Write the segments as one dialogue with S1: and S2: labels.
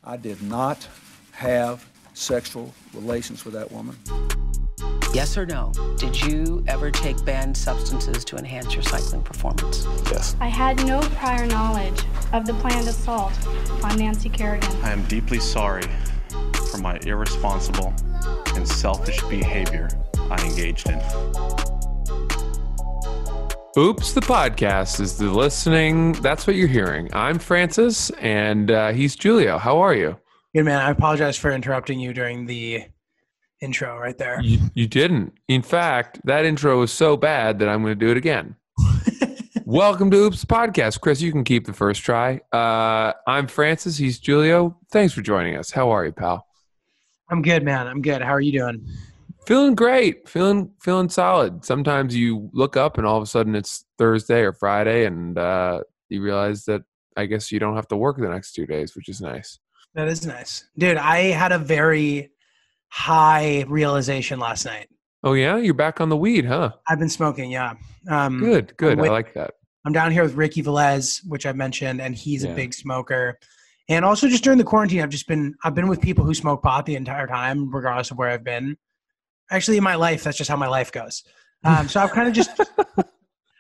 S1: I did not have sexual relations with that woman.
S2: Yes or no? Did you ever take banned substances to enhance your cycling performance?
S3: Yes.
S4: I had no prior knowledge of the planned assault on Nancy Kerrigan.
S3: I am deeply sorry for my irresponsible and selfish behavior I engaged in.
S5: Oops, the podcast is the listening. That's what you're hearing. I'm Francis, and he's Giulio. How are you?
S6: Good, man. I apologize for interrupting you during the intro right there.
S5: You didn't. In fact, that intro was so bad that I'm going to do it again. Welcome to Oops, the podcast. Chris, you can keep the first try. I'm Francis. He's Giulio. Thanks for joining us. How are you, pal?
S6: I'm good, man. I'm good. How are you doing?
S5: Feeling great. Feeling solid. Sometimes you look up and all of a sudden it's Thursday or Friday and you realize that I guess you don't have to work the next 2 days, which is nice.
S6: That is nice. Dude, I had a very high realization last night.
S5: Oh, yeah? You're back on the weed, huh?
S6: I've been smoking, yeah.
S5: Good. I like that.
S6: I'm down here with Ricky Velez, which I mentioned, and he's a big smoker. And also just during the quarantine, I've been with people who smoke pot the entire time, regardless of where I've been. Actually, in my life, that's just how my life goes. So I've kind of just,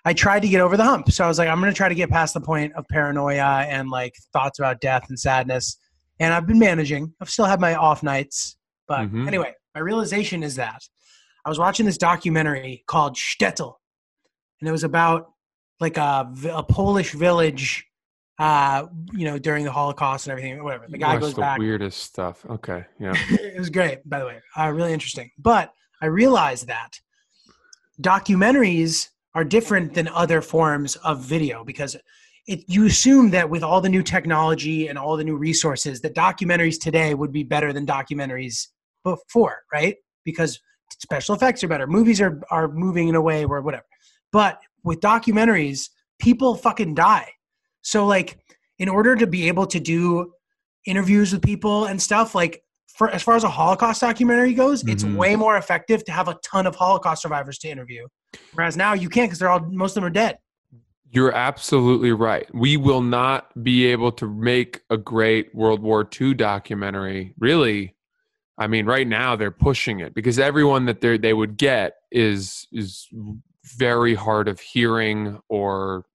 S6: I tried to get over the hump. So I was like, I'm going to try to get past the point of paranoia and like thoughts about death and sadness. And I've been managing. I've still had my off nights. But anyway, my realization is that I was watching this documentary called Shtetl. And it was about like a Polish village, during the Holocaust and everything, whatever. The guy goes back.
S5: Weirdest stuff. Okay. Yeah.
S6: It was great, by the way. Really interesting. But I realized that documentaries are different than other forms of video because you assume that with all the new technology and all the new resources that documentaries today would be better than documentaries before, right? Because special effects are better. Movies are moving in a way where whatever. But with documentaries, people fucking die. So like in order to be able to do interviews with people and stuff, like as far as a Holocaust documentary goes, it's way more effective to have a ton of Holocaust survivors to interview. Whereas now you can't because most of them are dead.
S5: You're absolutely right. We will not be able to make a great World War II documentary. Really, I mean, right now they're pushing it because everyone that they would get is very hard of hearing or,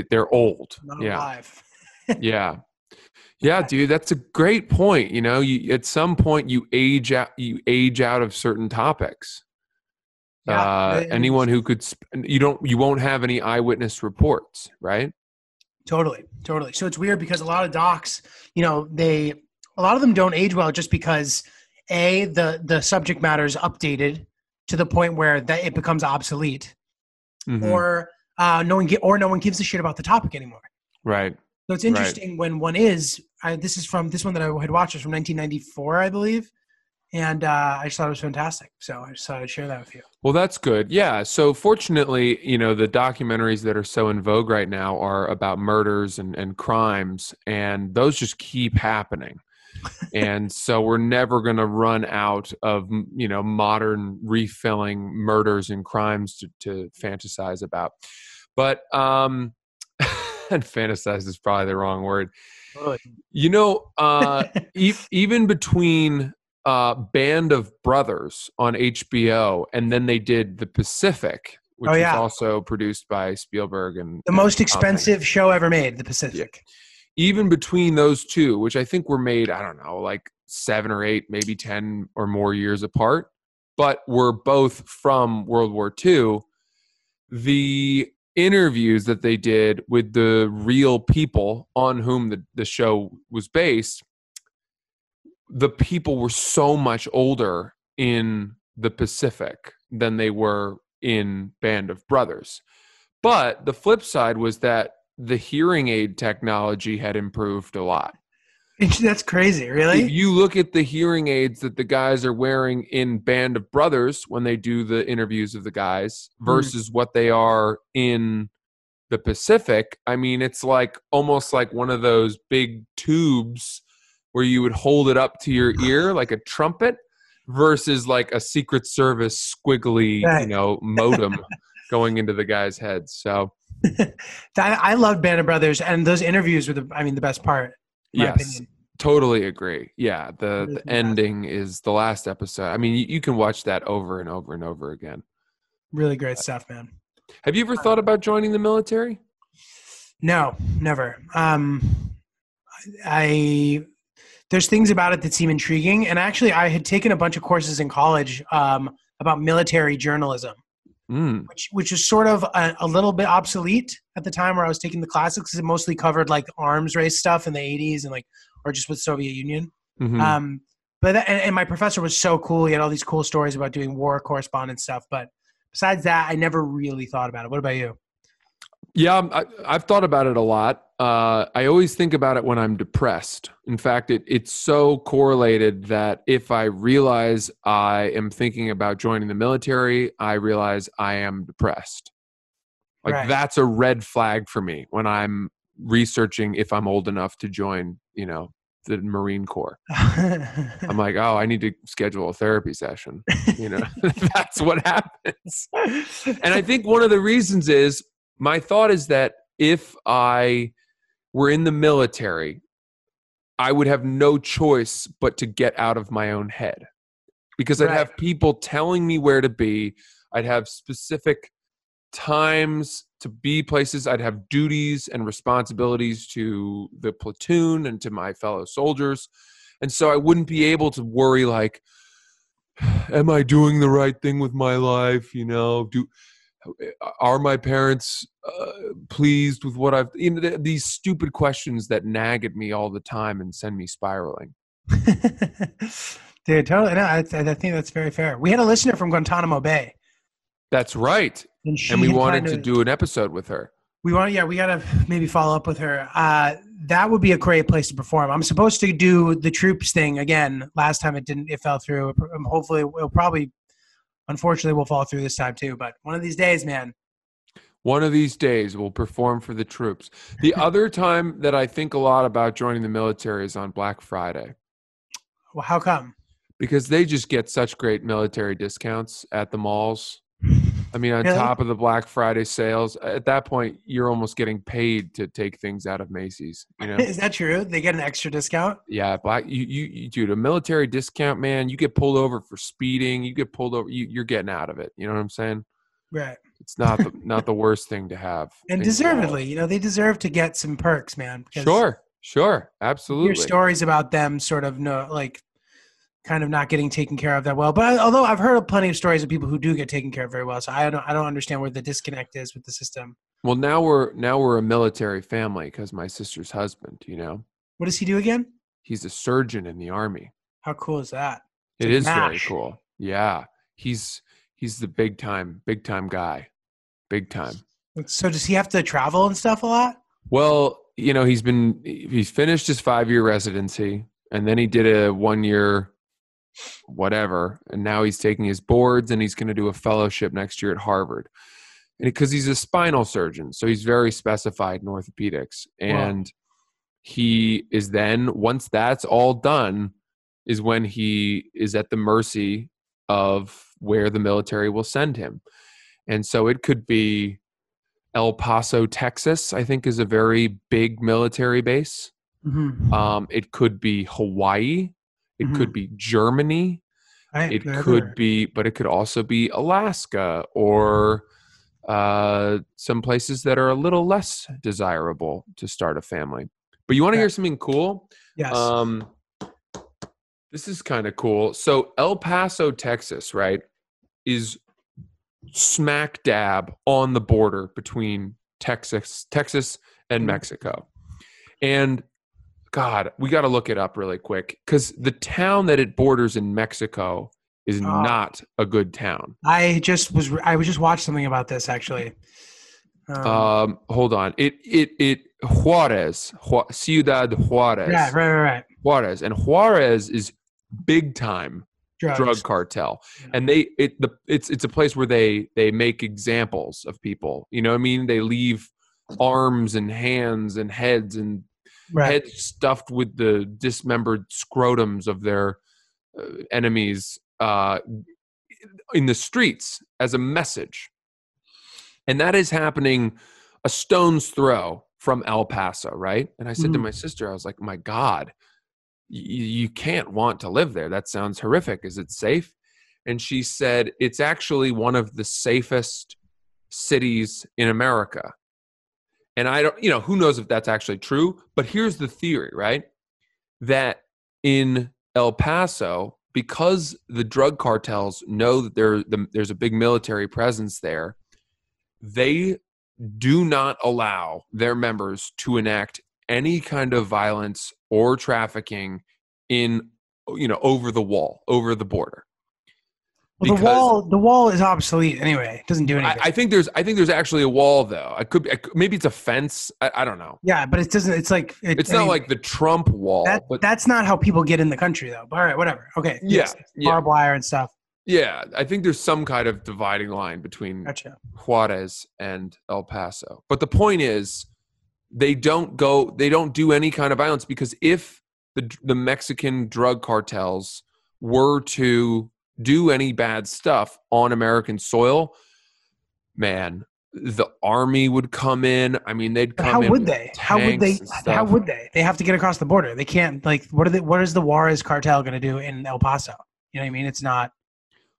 S5: they're old.
S6: Not alive.
S5: Yeah, dude, that's a great point. You at some point you age out of certain topics. Anyone who could, you won't have any eyewitness reports, right?
S6: Totally. So it's weird because a lot of docs, a lot of them don't age well just because the subject matter is updated to the point where it becomes obsolete, or no one gives a shit about the topic anymore.
S5: Right.
S6: So it's interesting when one is. This one that I had watched was from 1994, I believe. And I just thought it was fantastic. So I just thought I'd share that with you.
S5: Well, that's good. Yeah. So fortunately, the documentaries that are so in vogue right now are about murders and crimes, and those just keep happening. And so we're never going to run out of, modern refilling murders and crimes to fantasize about. But and fantasize is probably the wrong word.
S6: Totally.
S5: Even between Band of Brothers on HBO, and then they did The Pacific, which was also produced by Spielberg and
S6: the most expensive show ever made, The Pacific.
S5: Yeah. Even between those two, which I think were made, I don't know, like 7 or 8, maybe 10 or more years apart, but were both from World War II, the interviews that they did with the real people on whom the show was based, the people were so much older in the Pacific than they were in Band of Brothers. But the flip side was that the hearing aid technology had improved a lot.
S6: That's crazy, really?
S5: If you look at the hearing aids that the guys are wearing in Band of Brothers when they do the interviews of the guys versus what they are in the Pacific, I mean, it's like almost like one of those big tubes where you would hold it up to your ear like a trumpet versus like a Secret Service squiggly, modem going into the guy's head. So
S6: I loved Band of Brothers, and those interviews were the best part. my
S5: Yes,
S6: opinion.
S5: totally agree. Yeah,
S6: It
S5: the
S6: is
S5: the ending is the last episode. I mean, you can watch that over and over and over again.
S6: really great stuff, man.
S5: Have you ever thought about joining the military?
S6: No, never. I there's things about it that seem intriguing, and actually, I had taken a bunch of courses in college about military journalism,
S5: Mm,
S6: which is sort of a little bit obsolete at the time where I was taking the classes because it mostly covered like arms race stuff in the 80s and like or just with Soviet Union.
S5: hmm
S6: And my professor was so cool. He had all these cool stories about doing war correspondence stuff. But besides that, I never really thought about it. What about you?
S5: Yeah, I've thought about it a lot. I always think about it when I'm depressed. In fact, it's so correlated that if I realize I am thinking about joining the military, I realize I am depressed. Like
S6: Right.
S5: that's a red flag for me when I'm researching if I'm old enough to join, the Marine Corps. I'm like, oh, I need to schedule a therapy session. That's what happens. And I think one of the reasons is my thought is that if I were in the military, I would have no choice but to get out of my own head because I'd
S6: Right.
S5: have people telling me where to be. I'd have specific times to be places. I'd have duties and responsibilities to the platoon and to my fellow soldiers. And so I wouldn't be able to worry like, am I doing the right thing with my life? Are my parents pleased with what I've, these stupid questions that nag at me all the time and send me spiraling.
S6: Dude, totally. No, I think that's very fair. We had a listener from Guantanamo Bay.
S5: That's right.
S6: And
S5: And we
S6: had
S5: wanted
S6: kind
S5: to
S6: of,
S5: do an episode with her.
S6: we got to maybe follow up with her. That would be a great place to perform. I'm supposed to do the troops thing again. Last time it fell through. Hopefully unfortunately we'll fall through this time too. But one of these days, man.
S5: One of these days we'll perform for the troops. The other time that I think a lot about joining the military is on Black Friday.
S6: Well, how come?
S5: Because they just get such great military discounts at the malls. I mean, on
S6: Really?
S5: top of the Black Friday sales, at that point, you're almost getting paid to take things out of Macy's.
S6: Is that true? They get an extra discount?
S5: Yeah, dude, a military discount, man. You get pulled over for speeding. You get pulled over. You're getting out of it. You know what I'm saying?
S6: Right.
S5: It's not the worst thing to have.
S6: And deservedly, they deserve to get some perks, man.
S5: Sure,
S6: Hear
S5: absolutely.
S6: stories about them sort of kind of not getting taken care of that well. But although I've heard of plenty of stories of people who do get taken care of very well, so I don't understand where the disconnect is with the system.
S5: Well, now we're a military family because my sister's husband.
S6: What does he do again?
S5: He's a surgeon in the Army.
S6: How cool is that?
S5: It
S6: like
S5: is very
S6: MASH.
S5: cool. Yeah, he's the big time guy, big time.
S6: So does he have to travel and stuff a lot?
S5: Well, he's finished his 5-year residency, and then he did a 1-year whatever, and now he's taking his boards, and he's going to do a fellowship next year at Harvard. And because he's a spinal surgeon, so he's very specified in orthopedics, and he is then, once that's all done, is when he is at the mercy of where the military will send him. And so it could be El Paso, Texas, I think is a very big military base.
S6: Mm-hmm.
S5: It could be Hawaii. It
S6: Mhm.
S5: could be Germany.
S6: Right.
S5: It
S6: They're
S5: could
S6: everywhere.
S5: be, but it could also be Alaska or some places that are a little less desirable to start a family. But you want to hear something cool?
S6: Yes.
S5: This is kind of cool. So El Paso, Texas, right, is smack dab on the border between Texas and Mexico. And God, we got to look it up really quick because the town that it borders in Mexico is not a good town.
S6: I just watched something about this actually.
S5: Hold on. It Juarez, Ciudad Juarez.
S6: Yeah, right.
S5: Juarez, and Juarez is big time drug cartel, and it's a place where they make examples of people. You know what I mean? They leave arms and hands and heads and heads stuffed with the dismembered scrotums of their enemies in the streets as a message. And that is happening a stone's throw from El Paso, right? And I said to my sister, I was like, my God, you can't want to live there. That sounds horrific. Is it safe? And she said, it's actually one of the safest cities in America. And I don't, who knows if that's actually true, but here's the theory, right? That in El Paso, because the drug cartels know that there's a big military presence there, they do not allow their members to enact any kind of violence or trafficking over the wall, over the border.
S6: Well, the wall is obsolete anyway. It doesn't do anything.
S5: I think there's actually a wall though. Maybe it's a fence. I don't know.
S6: Yeah, but it doesn't. It's like
S5: it's not like the Trump wall.
S6: That's not how people get in the country though. But all right, whatever. Okay.
S5: Yeah,
S6: barbed wire and stuff.
S5: Yeah, I think there's some kind of dividing line between Juarez and El Paso. But the point is, they don't do any kind of violence, because if the Mexican drug cartels were to do any bad stuff on American soil, man, the army would come in. I mean, they'd come in.
S6: How would they? How would they? They have to get across the border. They can't. Like, what is the Juarez cartel going to do in El Paso? You know what I mean? It's not.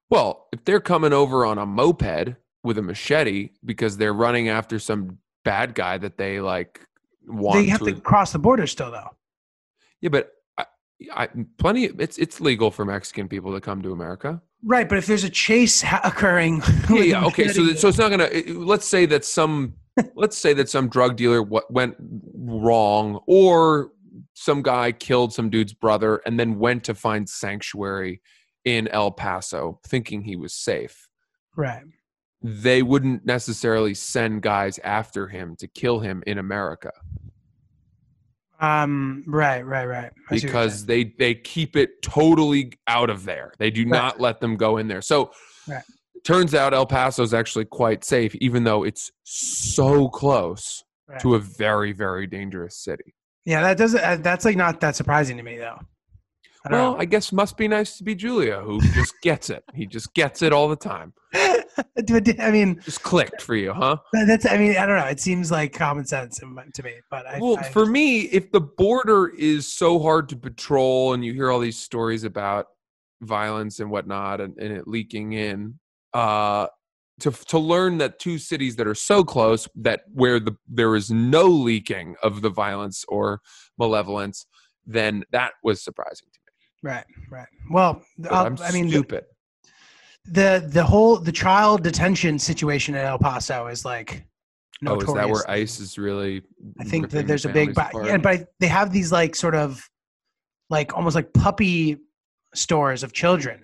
S5: Well, if they're coming over on a moped with a machete because they're running after some bad guy that they want,
S6: they have to cross the border still, though.
S5: Yeah, but it's legal for Mexican people to come to America.
S6: Right, but if there's a chase occurring,
S5: yeah, okay. So it's not gonna. Let's say that some drug dealer went wrong, or some guy killed some dude's brother and then went to find sanctuary in El Paso, thinking he was safe.
S6: Right.
S5: They wouldn't necessarily send guys after him to kill him in America.
S6: Right.
S5: Because they keep it totally out of there. They do not let them go in there. So turns out El Paso is actually quite safe, even though it's so close to a very, very dangerous city.
S6: Yeah, that's not that surprising to me though.
S5: I guess must be nice to be Giulio, who just gets it. He just gets it all the time.
S6: I mean,
S5: just clicked for you, huh?
S6: I don't know. It seems like common sense to me, but
S5: for me, if the border is so hard to patrol, and you hear all these stories about violence and whatnot, and it leaking in, to learn that two cities that are so close that where there is no leaking of the violence or malevolence, then that was surprising to me.
S6: Right. Well,
S5: stupid.
S6: The child detention situation in El Paso is like notorious.
S5: Oh, is that where ICE is really?
S6: I think that there's a big, but they have these sort of almost like puppy stores of children.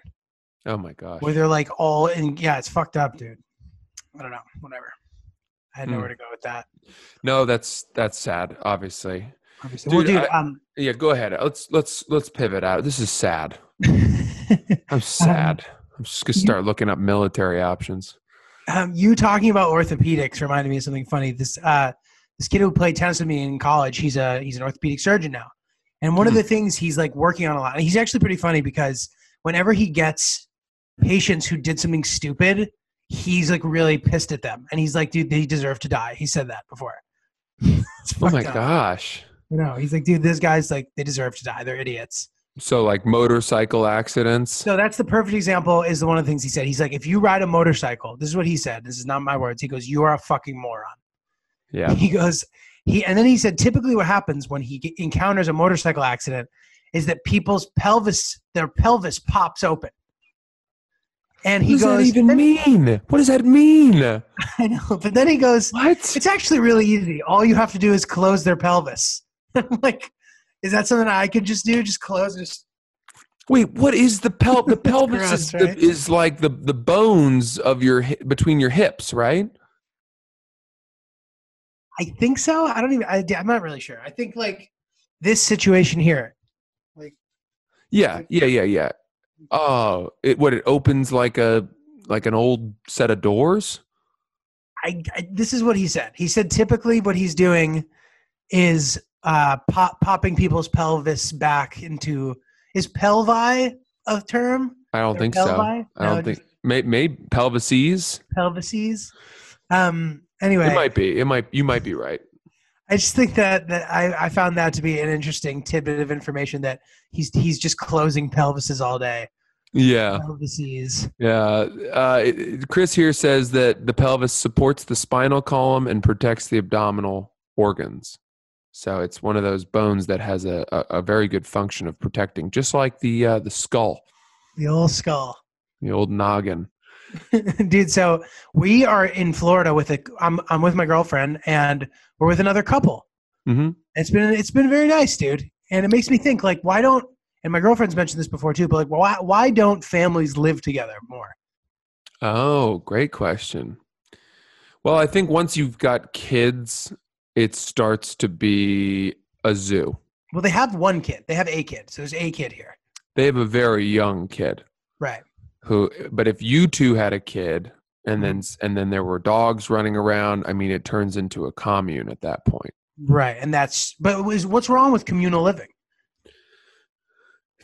S5: Oh my gosh.
S6: Where they're all in. Yeah, it's fucked up, dude. I don't know. Whatever. I had nowhere to go with that.
S5: No, that's sad. Obviously.
S6: Dude,
S5: yeah, go ahead. Let's pivot out. This is sad. I'm sad. I'm just gonna start looking up military options.
S6: You talking about orthopedics reminded me of something funny. This kid who played tennis with me in college, he's an orthopedic surgeon now, and one of the things he's working on a lot. And he's actually pretty funny because whenever he gets patients who did something stupid, he's really pissed at them, and he's like, dude, they deserve to die. He said that before.
S5: Oh my gosh.
S6: He's like, dude, these guys, they deserve to die. They're idiots.
S5: So motorcycle accidents.
S6: So that's the perfect example, is one of the things he said. He's like, if you ride a motorcycle, this is what he said. This is not my words. He goes, you are a fucking moron.
S5: Yeah.
S6: He goes, and then he said, typically what happens when he encounters a motorcycle accident is that their pelvis pops open. And he goes,
S5: what does that even mean? What does that mean?
S6: I know. But then he goes,
S5: what?
S6: It's actually really easy. All you have to do is close their pelvis. I'm like, is that something I could just do? Just close it?
S5: Wait, what is the pelvis? The pelvis
S6: gross, right?
S5: is like the bones of between your hips, right?
S6: I think so. I'm not really sure. I think this situation here.
S5: Yeah. Oh, it opens like an old set of doors?
S6: This is what he said. He said typically what he's doing is popping people's pelvis back into. Is pelvi a term?
S5: I don't think so. I don't think. Maybe pelvises.
S6: Pelvises. Anyway,
S5: it might be. You might be right.
S6: I just think that I found that to be an interesting tidbit of information that he's just closing pelvises all day.
S5: Yeah.
S6: Pelvises.
S5: Yeah. Chris here says that the pelvis supports the spinal column and protects the abdominal organs. So it's one of those bones that has a very good function of protecting, just like the skull,
S6: The old skull.
S5: the old noggin.
S6: Dude, so we are in Florida I'm with my girlfriend and we're with another couple.
S5: Mm-hmm.
S6: It's been very nice, dude. And it makes me think, like, why don't, and my girlfriend's mentioned this before too, but like, why don't families live together more?
S5: Oh, great question. Well, I think once you've got kids, it starts to be a zoo.
S6: Well, they have one kid. They have a kid. So there's a kid here.
S5: They have a very young kid.
S6: Right.
S5: But if you two had a kid and then there were dogs running around, I mean, it turns into a commune at that point.
S6: Right. And what's wrong with communal living?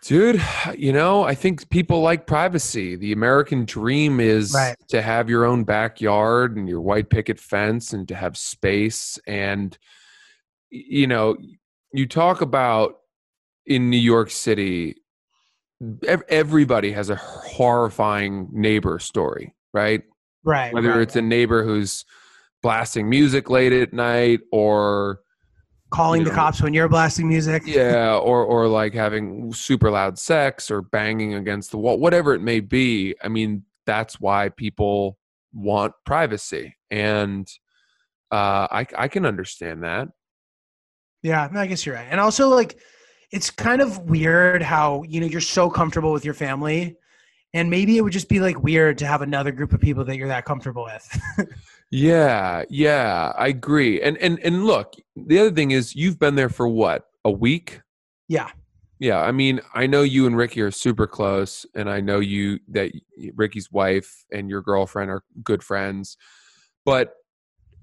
S5: Dude, I think people like privacy. The American dream is to have your own backyard and your white picket fence and to have space. And, you talk about in New York City, everybody has a horrifying neighbor story, right?
S6: Right.
S5: Whether it's a neighbor who's blasting music late at night or
S6: calling the cops when you're blasting music.
S5: Yeah, or like having super loud sex or banging against the wall, whatever it may be. I mean, that's why people want privacy. And I can understand that.
S6: Yeah, I guess you're right. And also, like, it's kind of weird how, you're so comfortable with your family, and maybe it would just be like weird to have another group of people that you're that comfortable with.
S5: Yeah, I agree. And look, the other thing is you've been there for what, a week?
S6: Yeah.
S5: Yeah, I mean, I know you and Ricky are super close, and I know that Ricky's wife and your girlfriend are good friends. But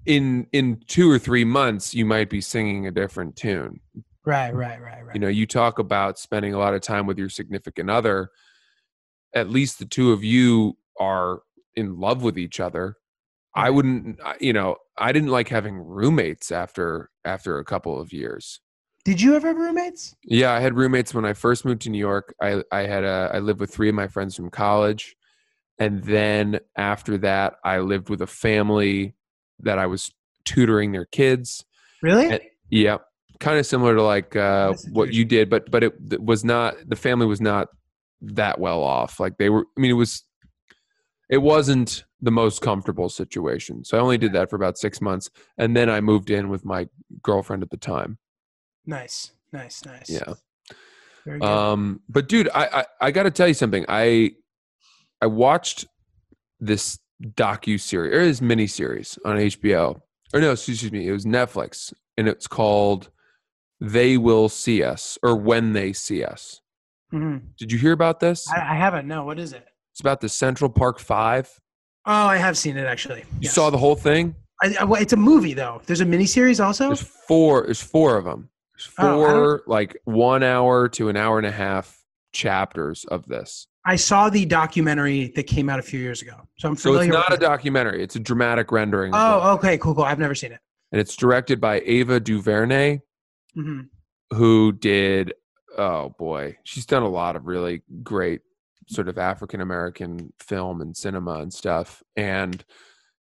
S5: in 2 or 3 months, you might be singing a different tune.
S6: Right.
S5: You talk about spending a lot of time with your significant other. At least the two of you are in love with each other. Right. I didn't like having roommates after a couple of years.
S6: Did you ever have roommates?
S5: Yeah, I had roommates when I first moved to New York. I lived with 3 of my friends from college. And then after that, I lived with a family that I was tutoring their kids.
S6: Really?
S5: Yeah. Kind of similar to like what you did, but it was not, the family was not that well off. Like they were, I mean, it wasn't the most comfortable situation. So I only did that for about 6 months. And then I moved in with my girlfriend at the time.
S6: Nice.
S5: Yeah.
S6: Very good.
S5: But dude, I got to tell you something. I watched this docu-series or this mini-series on HBO. Or no, excuse me, it was Netflix, and it's called They Will See Us, or When They See Us.
S6: Mm-hmm.
S5: Did you hear about this?
S6: I haven't. No, what is it?
S5: It's about the Central Park 5.
S6: Oh, I have seen it actually.
S5: You saw the whole thing?
S6: It's a movie though. There's a miniseries also?
S5: There's four of them. There's 4 like 1 hour to an hour and a half chapters of this.
S6: I saw the documentary that came out a few years ago. So I'm familiar.
S5: So it's not a documentary. It's a dramatic rendering.
S6: Oh, okay. Cool. I've never seen it.
S5: And it's directed by Ava DuVernay,
S6: mm-hmm.
S5: who did, oh boy, she's done a lot of really great sort of African-American film and cinema and stuff. And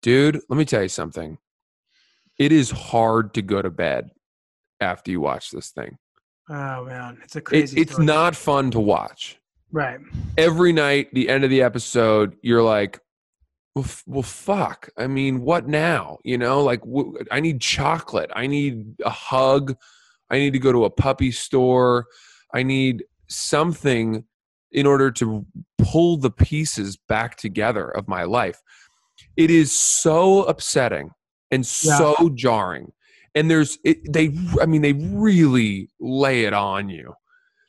S5: dude, let me tell you something. It is hard to go to bed after you watch this thing.
S6: Oh man, it's a crazy
S5: It's not fun to watch.
S6: Right.
S5: Every night, the end of the episode, you're like, well, fuck. I mean, what now? Like, I need chocolate. I need a hug. I need to go to a puppy store. I need something in order to pull the pieces back together of my life. It is so upsetting and so jarring. And they really lay it on you.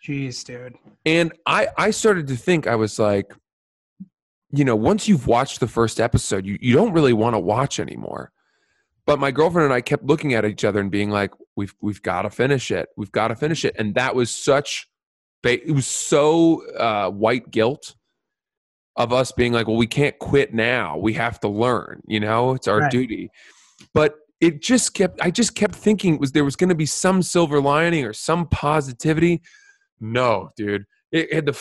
S6: Jeez, dude.
S5: And I started to think, I was like, once you've watched the first episode, you don't really want to watch anymore. But my girlfriend and I kept looking at each other and being like, we've got to finish it. We've got to finish it. And that was it was so white guilt of us being like, well, we can't quit now. We have to learn, it's our duty. But I just kept thinking there was going to be some silver lining or some positivity. No, dude. It had the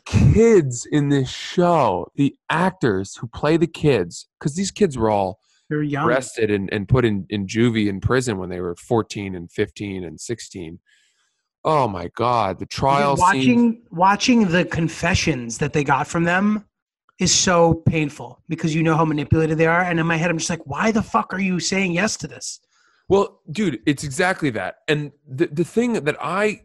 S5: kids in this show, the actors who play the kids, because these kids were all
S6: They're young.
S5: arrested and put in juvie in prison when they were 14 and 15 and 16. Oh my God, the trial
S6: watching the confessions that they got from them is so painful because you know how manipulated they are. And in my head, I'm just like, why the fuck are you saying yes to this?
S5: Well, dude, it's exactly that. And the thing that I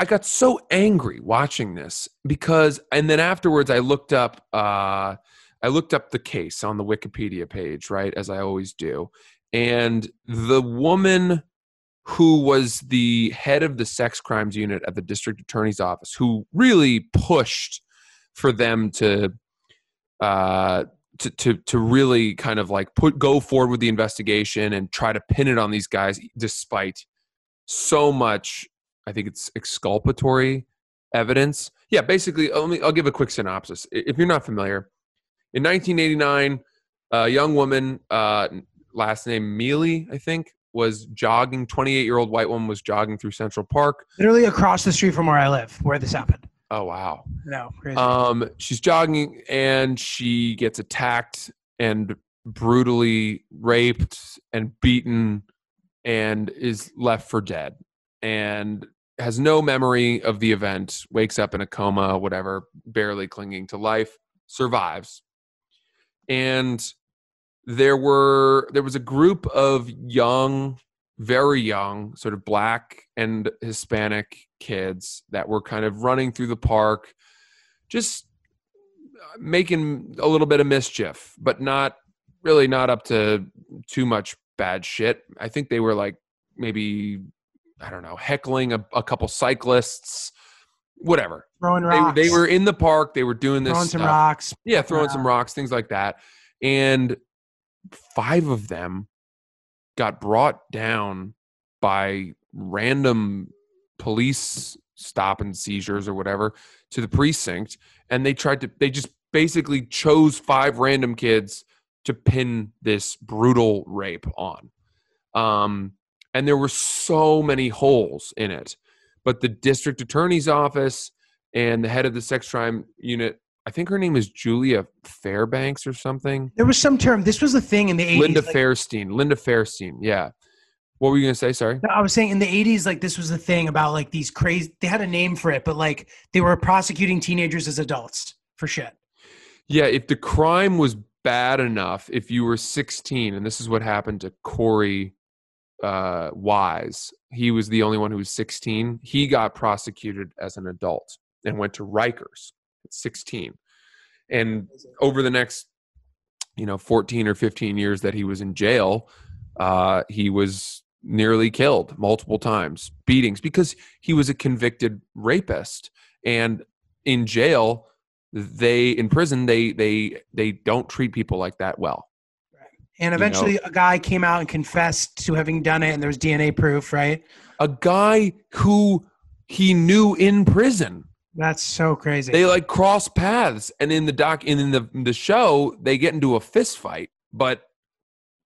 S5: got so angry watching this because, and then afterwards I looked up the case on the Wikipedia page, right, as I always do. And the woman who was the head of the sex crimes unit at the district attorney's office, who really pushed for them to really kind of like go forward with the investigation and try to pin it on these guys, despite so much, I think it's exculpatory evidence. Yeah, basically, I'll give a quick synopsis. If you're not familiar, in 1989, a young woman, last name Mealy, I think, was jogging. 28-year-old white woman was jogging through Central Park,
S6: literally across the street from where I live, where this happened.
S5: Oh wow!
S6: No, crazy.
S5: She's jogging and she gets attacked and brutally raped and beaten, and is left for dead, and has no memory of the event. Wakes up in a coma, whatever, barely clinging to life. Survives, and there was a group of young, very young, sort of Black and Hispanic kids that were kind of running through the park, just making a little bit of mischief, but not up to too much bad shit. I think they were like maybe, I don't know, heckling a couple cyclists, whatever.
S6: Throwing rocks.
S5: They were in the park. They were doing this
S6: throwing
S5: stuff.
S6: some rocks.
S5: Yeah, throwing some rocks, things like that. And 5 of them got brought down by random police stop and seizures or whatever to the precinct, and they just basically chose 5 random kids to pin this brutal rape on. And there were so many holes in it, but the district attorney's office and the head of the sex crime unit, I think her name is Julia Fairbanks or something.
S6: There was some term. This was the thing in the 80s.
S5: Linda Fairstein. Yeah. What were you going to say? Sorry.
S6: I was saying in the 80s, like this was the thing about like these crazy, they had a name for it, but like they were prosecuting teenagers as adults for shit.
S5: Yeah. If the crime was bad enough, if you were 16, and this is what happened to Corey Wise, he was the only one who was 16. He got prosecuted as an adult and went to Rikers at 16. And over the next, 14 or 15 years that he was in jail, he was nearly killed multiple times, beatings, because he was a convicted rapist. And in jail, in prison, they don't treat people like that well.
S6: And eventually a guy came out and confessed to having done it, and there was DNA proof, right?
S5: A guy who he knew in prison.
S6: That's so crazy.
S5: They like cross paths, and in the show, they get into a fist fight, but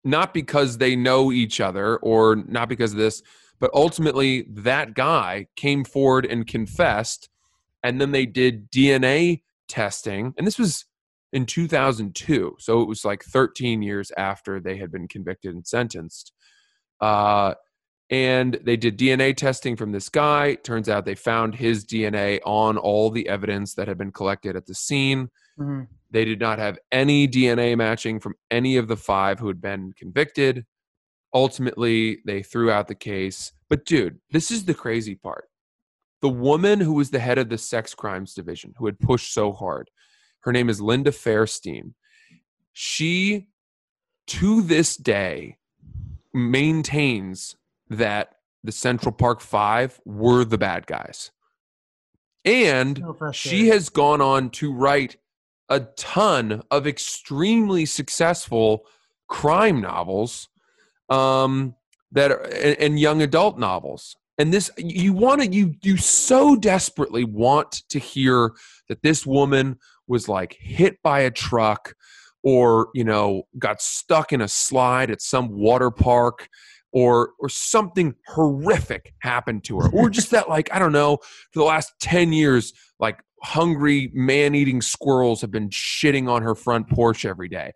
S5: not because they know each other or not because of this, but ultimately that guy came forward and confessed, and then they did DNA testing, and this was in 2002, so it was like 13 years after they had been convicted and sentenced. And they did DNA testing from this guy. Turns out they found his DNA on all the evidence that had been collected at the scene.
S6: Mm-hmm.
S5: They did not have any DNA matching from any of the 5 who had been convicted. Ultimately, they threw out the case. But dude, this is the crazy part. The woman who was the head of the sex crimes division, who had pushed so hard, her name is Linda Fairstein. She, to this day, maintains that the Central Park 5 were the bad guys. And she has gone on to write a ton of extremely successful crime novels and young adult novels. And this, you so desperately want to hear that this woman was like hit by a truck or, got stuck in a slide at some water park, or something horrific happened to her, or just that, like, I don't know, for the last 10 years, like, hungry man-eating squirrels have been shitting on her front porch every day.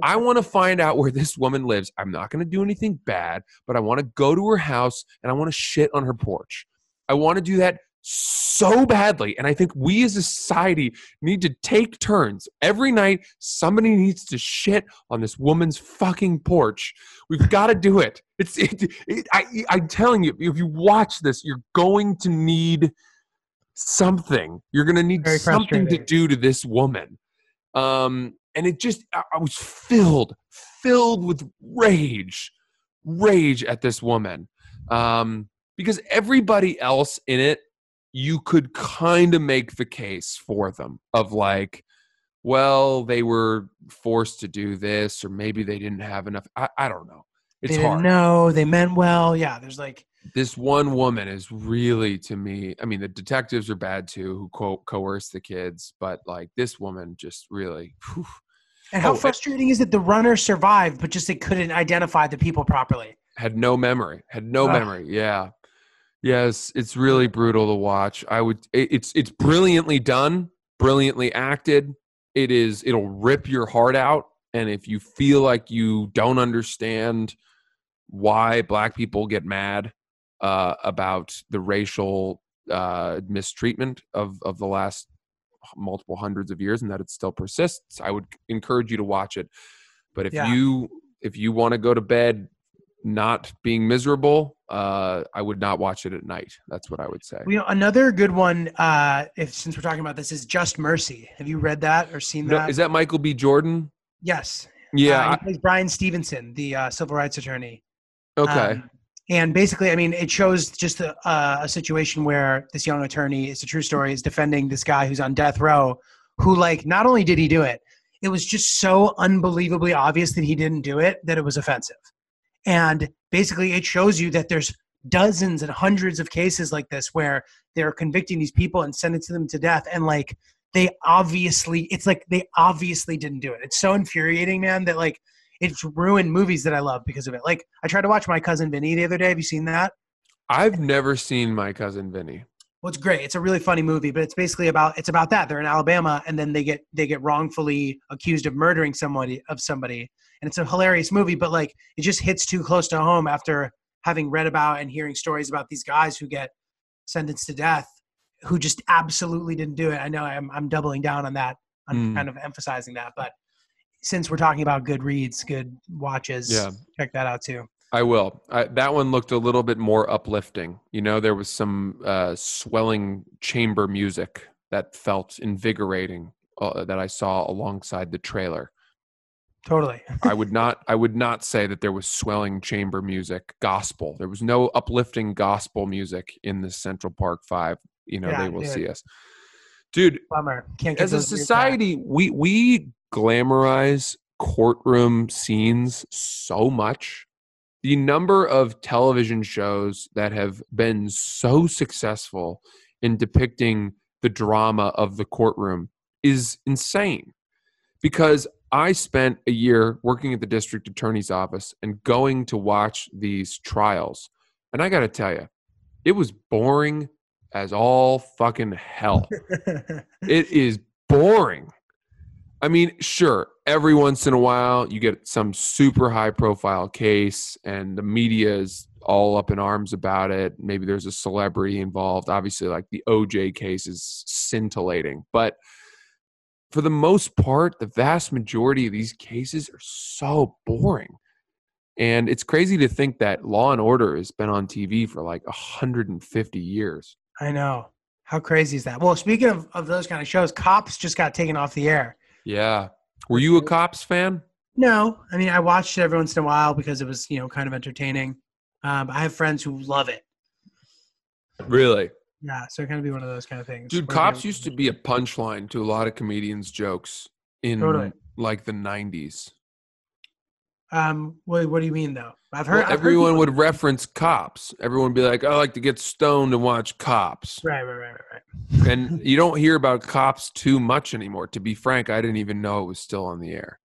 S5: I want to find out where this woman lives. I'm not going to do anything bad, but I want to go to her house and I want to shit on her porch. I want to do that so badly. And I think we as a society need to take turns. Every night, somebody needs to shit on this woman's fucking porch. We've got to do it. I'm telling you, if you watch this, you're going to need something. You're going to need something to do to this woman. And it just, I was filled with rage at this woman. Because everybody else in it, you could kind of make the case for them of like, well, they were forced to do this, or maybe they didn't have enough. I don't know. It's hard.
S6: No, they meant well. Yeah, there's like,
S5: this one woman is really, to me, I mean, the detectives are bad too, who coerce the kids, but like this woman just really. Whew.
S6: And how frustrating is it? The runner survived, but just they couldn't identify the people properly.
S5: Had no memory. Yeah. Yes, it's really brutal to watch. It's brilliantly done, brilliantly acted. It'll rip your heart out. And if you feel like you don't understand why Black people get mad about the racial mistreatment of the last multiple hundreds of years, and that it still persists, I would encourage you to watch it. But if you want to go to bed not being miserable, I would not watch it at night. That's what I would say.
S6: Another good one, since we're talking about this, is Just Mercy. Have you read that or seen that?
S5: Is that Michael B. Jordan?
S6: Yes.
S5: Yeah.
S6: He plays Brian Stevenson, the civil rights attorney.
S5: Okay.
S6: And basically, I mean, it shows just a situation where this young attorney, it's a true story, is defending this guy who's on death row, who, like, not only did he do it, it was just so unbelievably obvious that he didn't do it that it was offensive. And basically, it shows you that there's dozens and hundreds of cases like this where they're convicting these people and sentencing them to death, and like they obviously didn't do it. It's so infuriating, man, that like it's ruined movies that I love because of it. Like I tried to watch My Cousin Vinny the other day. Have you seen that?
S5: I've never seen My Cousin Vinny.
S6: Well, it's great. It's a really funny movie, but it's basically about that. They're in Alabama, and then they get wrongfully accused of murdering somebody, and it's a hilarious movie. But like, it just hits too close to home after having read about and hearing stories about these guys who get sentenced to death, who just absolutely didn't do it. I know I'm doubling down on that. I'm kind of emphasizing that. But since we're talking about good reads, good watches, check that out too.
S5: I will. That one looked a little bit more uplifting. There was some swelling chamber music that felt invigorating that I saw alongside the trailer.
S6: Totally.
S5: I would not say that there was swelling chamber music, gospel. There was no uplifting gospel music in the Central Park 5. They will see us. Dude,
S6: bummer.
S5: As a society, we glamorize courtroom scenes so much. The number of television shows that have been so successful in depicting the drama of the courtroom is insane. Because I spent a year working at the district attorney's office and going to watch these trials. And I got to tell you, it was boring as all fucking hell. It is boring. I mean, sure, every once in a while you get some super high profile case and the media is all up in arms about it. Maybe there's a celebrity involved. Obviously, like the OJ case is scintillating. But for the most part, the vast majority of these cases are so boring. And it's crazy to think that Law and Order has been on TV for like 150 years.
S6: I know. How crazy is that? Well, speaking of those kind of shows, Cops just got taken off the air.
S5: Yeah. Were you a Cops fan?
S6: No. I mean, I watched it every once in a while because it was, kind of entertaining. I have friends who love it.
S5: Really?
S6: Yeah. So it kind of be one of those kind of things.
S5: Dude, Cops used to be a punchline to a lot of comedians' jokes in like the 90s.
S6: What do you mean though?
S5: Everyone would reference Cops. Everyone would be like, I like to get stoned and watch Cops.
S6: Right.
S5: And you don't hear about Cops too much anymore. To be frank, I didn't even know it was still on the air.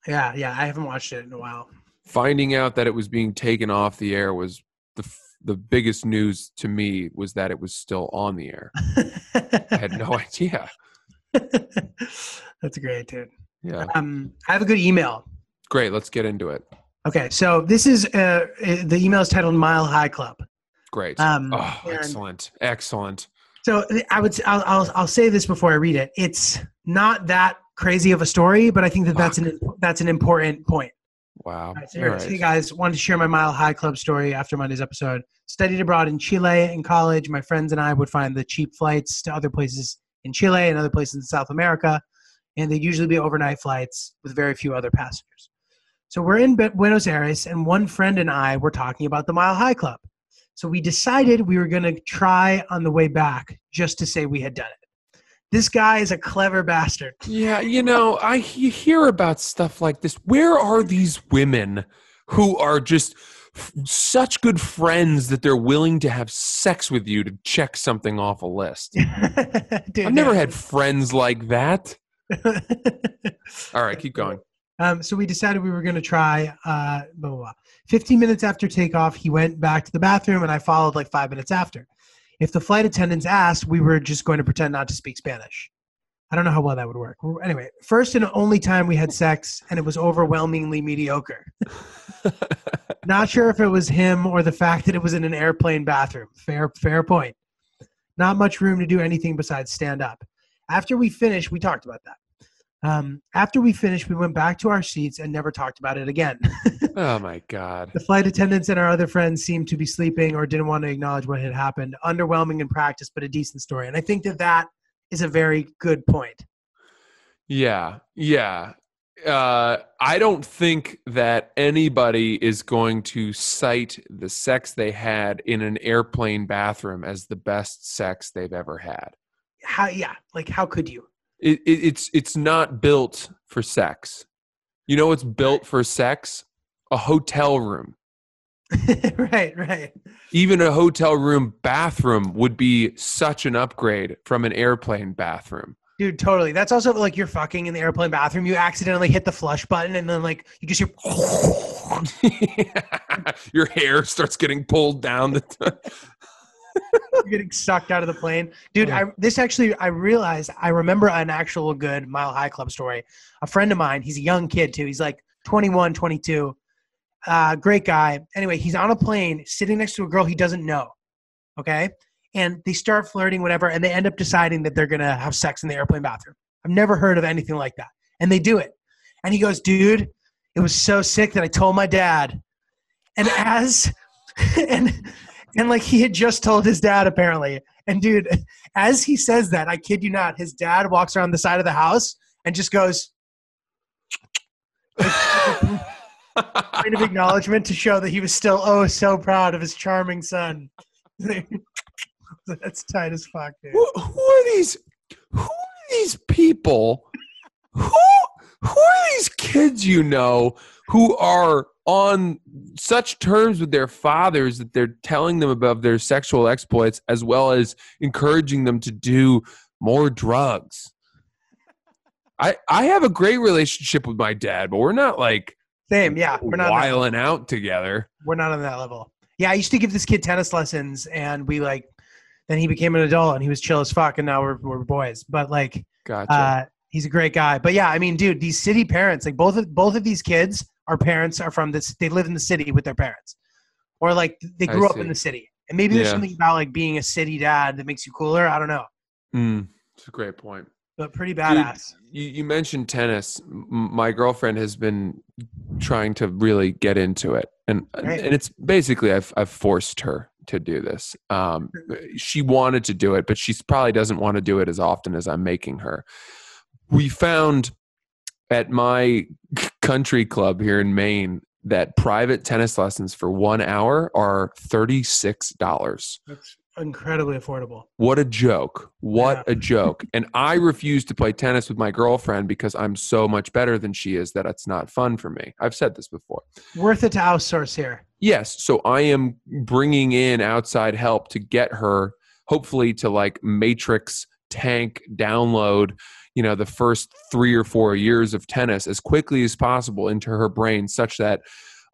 S6: Yeah, I haven't watched it in a while.
S5: Finding out that it was being taken off the air was the biggest news to me, was that it was still on the air. I had no idea.
S6: That's great, dude.
S5: Yeah.
S6: I have a good email.
S5: Great. Let's get into it.
S6: Okay, so this is the email is titled Mile High Club.
S5: Great. Excellent.
S6: So I'll say this before I read it. It's not that crazy of a story, but I think that's an important point.
S5: Wow.
S6: All right, so hey guys, wanted to share my Mile High Club story after Monday's episode. Studied abroad in Chile in college. My friends and I would find the cheap flights to other places in Chile and other places in South America, and they'd usually be overnight flights with very few other passengers. So we're in Buenos Aires, and one friend and I were talking about the Mile High Club. So we decided we were going to try on the way back just to say we had done it. This guy is a clever bastard.
S5: Yeah, you hear about stuff like this. Where are these women who are just such good friends that they're willing to have sex with you to check something off a list?
S6: Dude,
S5: I've never had friends like that. All right, keep going.
S6: So we decided we were going to try, blah, blah, blah. 15 minutes after takeoff, he went back to the bathroom, and I followed like 5 minutes after. If the flight attendants asked, we were just going to pretend not to speak Spanish. I don't know how well that would work. Anyway, first and only time we had sex, and it was overwhelmingly mediocre. Not sure if it was him or the fact that it was in an airplane bathroom. Fair point. Not much room to do anything besides stand up. After we finished, we talked about that. After we finished, we went back to our seats and never talked about it again.
S5: Oh my God.
S6: The flight attendants and our other friends seemed to be sleeping or didn't want to acknowledge what had happened. Underwhelming in practice, but a decent story. And I think that is a very good point.
S5: Yeah. I don't think that anybody is going to cite the sex they had in an airplane bathroom as the best sex they've ever had.
S6: How could you?
S5: It's not built for sex. You know what's built for sex? A hotel room.
S6: Right.
S5: Even a hotel room bathroom would be such an upgrade from an airplane bathroom.
S6: Dude, totally. That's also like you're fucking in the airplane bathroom. You accidentally hit the flush button, and then like you just hear
S5: your hair starts getting pulled down.
S6: You're getting sucked out of the plane. Dude, I realized I remember an actual good Mile High Club story. A friend of mine, he's a young kid too. He's like 21, 22. Great guy. Anyway, he's on a plane sitting next to a girl he doesn't know. Okay? And they start flirting, whatever, and they end up deciding that they're going to have sex in the airplane bathroom. I've never heard of anything like that. And they do it. And he goes, dude, it was so sick that I told my dad. And and like he had just told his dad apparently. And dude, as he says that, I kid you not, his dad walks around the side of the house and just goes kind of acknowledgement to show that he was still so proud of his charming son. That's tight as fuck, dude.
S5: Who are these people? Who are these kids who are on such terms with their fathers that they're telling them about their sexual exploits as well as encouraging them to do more drugs? I have a great relationship with my dad, but we're not like
S6: same. Yeah, we're not
S5: wiling out together.
S6: We're not on that level. Yeah, I used to give this kid tennis lessons, and then he became an adult, and he was chill as fuck, and now we're boys. But like,
S5: gotcha.
S6: He's a great guy. But yeah, I mean, dude, these city parents, like both of these kids, our parents are from this. They live in the city with their parents, or like they grew up in the city. And maybe there's something about like being a city dad that makes you cooler. I don't know.
S5: It's a great point.
S6: But pretty badass.
S5: Dude, you mentioned tennis. My girlfriend has been trying to really get into it, and it's basically I've forced her to do this. She wanted to do it, but she probably doesn't want to do it as often as I'm making her. We found at my country club here in Maine that private tennis lessons for 1 hour are $36.
S6: That's incredibly affordable.
S5: What a joke. A joke. And I refuse to play tennis with my girlfriend because I'm so much better than she is that it's not fun for me. I've said this before.
S6: Worth it to outsource here.
S5: Yes. So I am bringing in outside help to get her, hopefully, to like matrix tank download, the first 3 or 4 years of tennis as quickly as possible into her brain, such that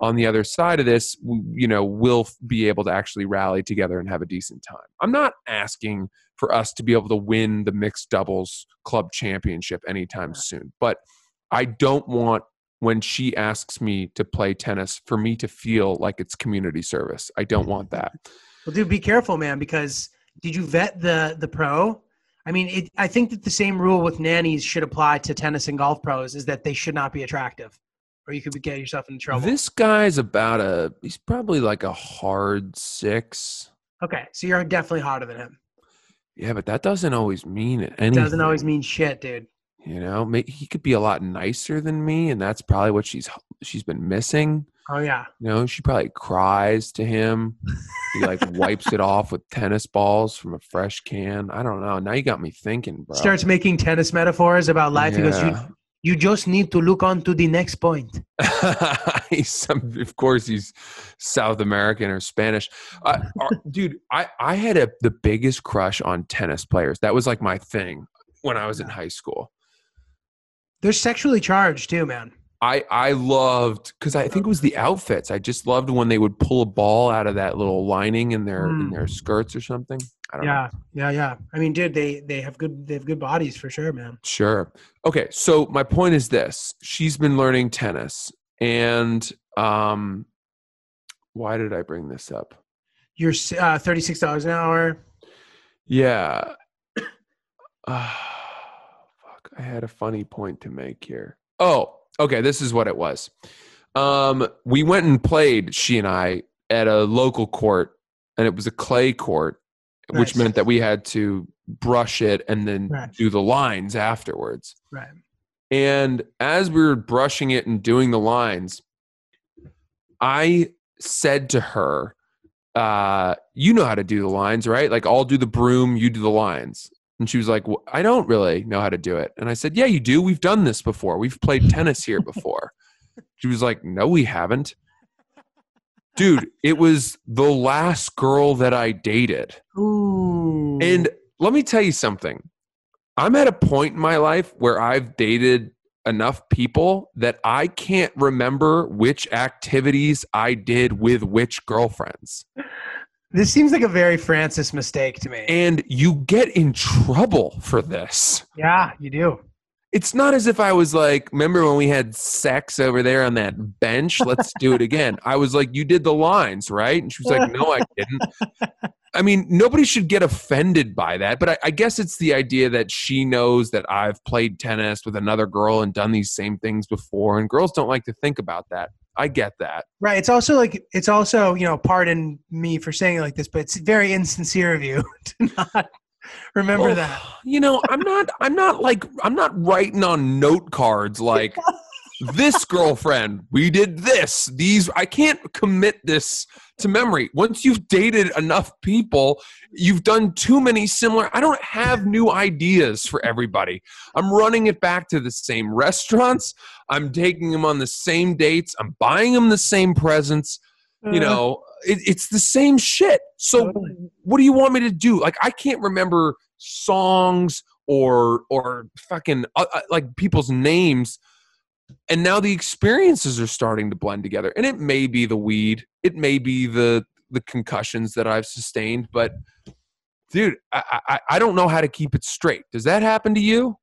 S5: on the other side of this, we'll be able to actually rally together and have a decent time. I'm not asking for us to be able to win the mixed doubles club championship anytime soon, but I don't want, when she asks me to play tennis, for me to feel like it's community service. I don't want that.
S6: Well, dude, be careful, man, because did you vet the pro? I mean, I think that the same rule with nannies should apply to tennis and golf pros, is that they should not be attractive, or you could get yourself in trouble.
S5: This guy's he's probably like a hard 6.
S6: Okay, so you're definitely hotter than him.
S5: Yeah, but that doesn't always mean anything.
S6: It doesn't always mean shit, dude.
S5: He could be a lot nicer than me, and that's probably what she's been missing.
S6: Oh, yeah.
S5: She probably cries to him. He like wipes it off with tennis balls from a fresh can. I don't know. Now you got me thinking, bro.
S6: Starts making tennis metaphors about life.
S5: Yeah.
S6: He goes, you just need to look on to the next point.
S5: Of course, he's South American or Spanish. Dude, I had the biggest crush on tennis players. That was like my thing when I was in high school.
S6: They're sexually charged too, man.
S5: I loved, because I think it was the outfits. I just loved when they would pull a ball out of that little lining in their skirts or something. I don't know.
S6: Yeah. I mean, dude, they have good bodies for sure, man.
S5: Sure. Okay, so my point is this: she's been learning tennis, and why did I bring this up?
S6: You're $36 an hour.
S5: Yeah. Fuck. I had a funny point to make here. Oh. Okay, this is what it was. We went and played, she and I, at a local court, and it was a clay court, which meant that we had to brush it and then do the lines afterwards.
S6: Right.
S5: And as we were brushing it and doing the lines, I said to her, you know how to do the lines, right? Like, I'll do the broom, you do the lines. And she was like, well, I don't really know how to do it. And I said, yeah, you do. We've done this before. We've played tennis here before. She was like, no, we haven't. Dude, it was the last girl that I dated.
S6: Ooh.
S5: And let me tell you something. I'm at a point in my life where I've dated enough people that I can't remember which activities I did with which girlfriends.
S6: This seems like a very Francis mistake to me.
S5: And you get in trouble for this.
S6: Yeah, you do.
S5: It's not as if I was like, remember when we had sex over there on that bench? Let's do it again. I was like, you did the lines, right? And she was like, no, I didn't. I mean, nobody should get offended by that. But I guess it's the idea that she knows that I've played tennis with another girl and done these same things before. And girls don't like to think about that. I get that. Right.
S6: It's also, pardon me for saying it like this, but it's very insincere of you to not remember that.
S5: I'm not writing on note cards like this girlfriend, we did this. I can't commit this to memory. Once you've dated enough people, you've done too many similar. I don't have new ideas for everybody. I'm running it back to the same restaurants. I'm taking them on the same dates. I'm buying them the same presents. It's the same shit. So what do you want me to do? Like, I can't remember songs or fucking like people's names. And now the experiences are starting to blend together. And it may be the weed. It may be the concussions that I've sustained. But, dude, I don't know how to keep it straight. Does that happen to you?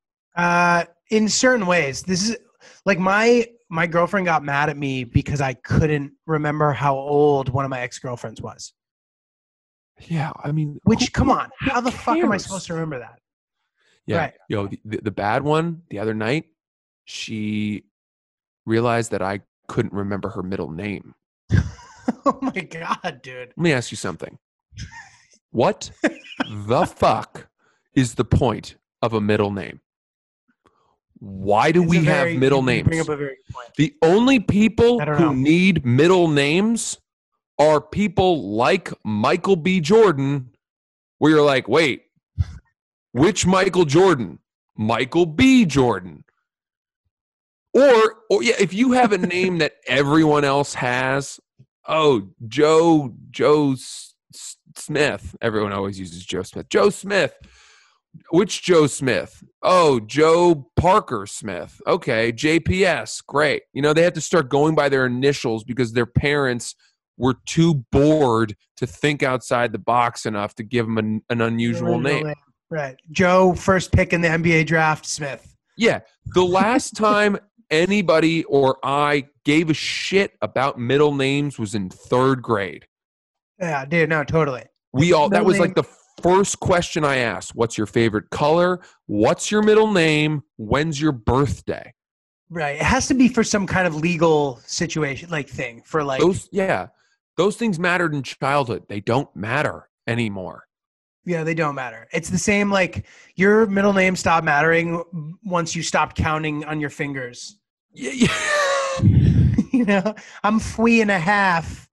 S6: In certain ways. This is like my girlfriend got mad at me because I couldn't remember how old one of my ex-girlfriends was.
S5: Yeah, I mean.
S6: Come on. How the fuck am I supposed to remember that?
S5: Yeah. Right. The bad one the other night, she realized that I couldn't remember her middle name.
S6: Oh my God, dude.
S5: Let me ask you something. What the fuck is the point of a middle name? Why do we have middle names?
S6: Bring up a very good point.
S5: The only people who need middle names are people like Michael B. Jordan, where you're like, wait, which Michael Jordan? Michael B. Jordan. Or yeah, if you have a name that everyone else has, Joe Smith. Everyone always uses Joe Smith. Joe Smith. Which Joe Smith? Oh, Joe Parker Smith. Okay, JPS. Great. You know, they had to start going by their initials because their parents were too bored to think outside the box enough to give them an unusual name.
S6: Right. Joe, first pick in the NBA draft, Smith.
S5: Yeah. The last time anybody or I gave a shit about middle names was in 3rd grade.
S6: Yeah, dude, no, totally.
S5: That was like the first question I asked. What's your favorite color? What's your middle name? When's your birthday?
S6: Right. It has to be for some kind of legal situation, like thing for like
S5: those things mattered in childhood. They don't matter anymore.
S6: Yeah, they don't matter. It's the same, like your middle name stopped mattering once you stopped counting on your fingers.
S5: Yeah.
S6: You know, I'm 3.5.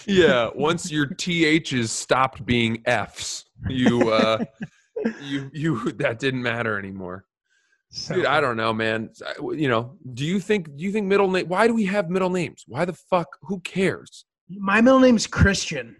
S5: Yeah, once your THs stopped being Fs, you that didn't matter anymore. So, dude, I don't know, man. You know, do you think middle name? Why do we have middle names? Why the fuck? Who cares?
S6: My middle name's Christian,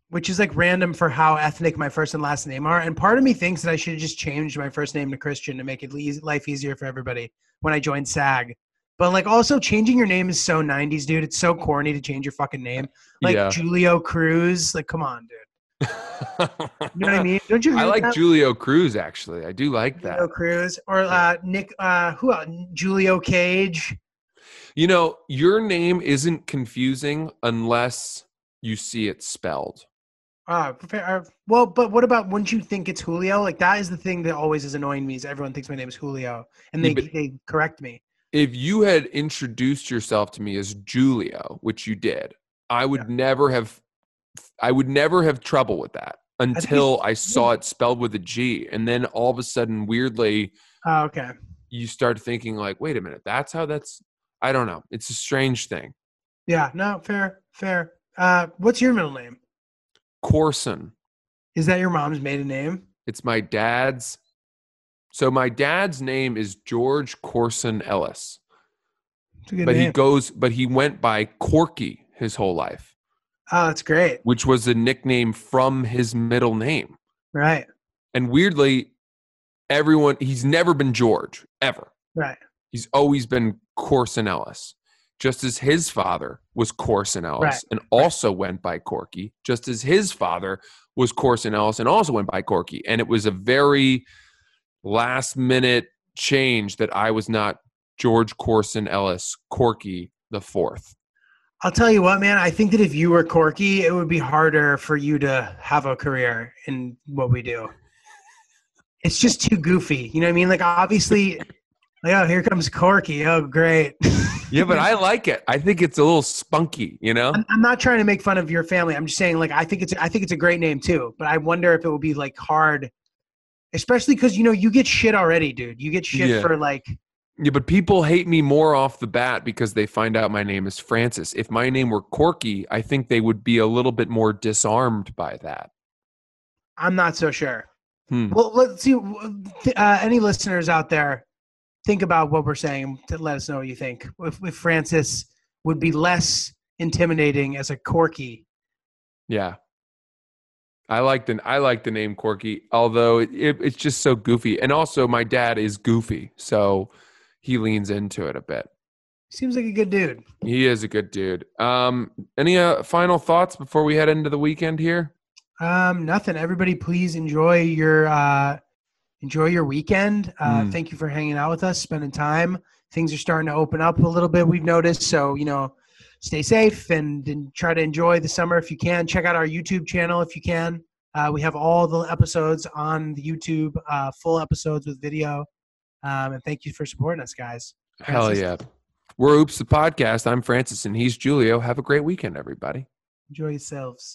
S6: which is like random for how ethnic my first and last name are. And part of me thinks that I should have just changed my first name to Christian to make it life easier for everybody when I joined SAG. But like also changing your name is so 90s, dude. It's so corny to change your fucking name. Like Giulio Cruz. Like, come on, dude. You know what I mean? Don't you?
S5: I like that? Giulio Cruz, actually. I do like that.
S6: Giulio Cruz or Nick. Who else? Julio Cage.
S5: You know, your name isn't confusing unless you see it spelled.
S6: Well, but what about, wouldn't you think it's Julio? Like that is the thing that always is annoying me is everyone thinks my name is Julio and they correct me.
S5: If you had introduced yourself to me as Giulio, which you did, I would never have trouble with that until I saw it spelled with a G. And then all of a sudden, weirdly, you start thinking like, wait a minute, I don't know. It's a strange thing.
S6: Yeah, no, fair. What's your middle name?
S5: Corson.
S6: Is that your mom's maiden name?
S5: It's my dad's. So my dad's name is George Corson Ellis.
S6: It's a good name.
S5: He went by Corky his whole life.
S6: Oh, that's great.
S5: Which was a nickname from his middle name.
S6: Right.
S5: And weirdly, he's never been George, ever.
S6: Right.
S5: He's always been Corson Ellis. Just as his father was Corson Ellis and also went by Corky, just as his father was Corson Ellis and also went by Corky. And it was a very last minute change that I was not George Corson Ellis Corky the fourth.
S6: I'll tell you what, man, I think that if you were Corky, it would be harder for you to have a career in what we do. It's just too goofy. You know what I mean? Like obviously, like, oh, here comes Corky. Oh, great.
S5: Yeah, but I like it. I think it's a little spunky, you know?
S6: I'm not trying to make fun of your family. I'm just saying, like, I think it's a great name too, but I wonder if it would be like hard. Especially because, you know, you get shit already, dude. You get shit for like...
S5: Yeah, but people hate me more off the bat because they find out my name is Francis. If my name were Corky, I think they would be a little bit more disarmed by that.
S6: I'm not so sure. Well, let's see. Any listeners out there, think about what we're saying to let us know what you think. If Francis would be less intimidating as a Corky.
S5: Yeah. I like the name Corky, although it's just so goofy. And also my dad is goofy, so he leans into it a bit.
S6: Seems like a good dude.
S5: He is a good dude. Any final thoughts before we head into the weekend here?
S6: Nothing. Everybody, please enjoy your weekend. Thank you for hanging out with us, spending time. Things are starting to open up a little bit, we've noticed. So, you know, stay safe and try to enjoy the summer if you can. Check out our YouTube channel if you can. We have all the episodes on the YouTube, full episodes with video. And thank you for supporting us, guys.
S5: Hell yeah. We're Oops the Podcast. I'm Francis and he's Giulio. Have a great weekend, everybody.
S6: Enjoy yourselves.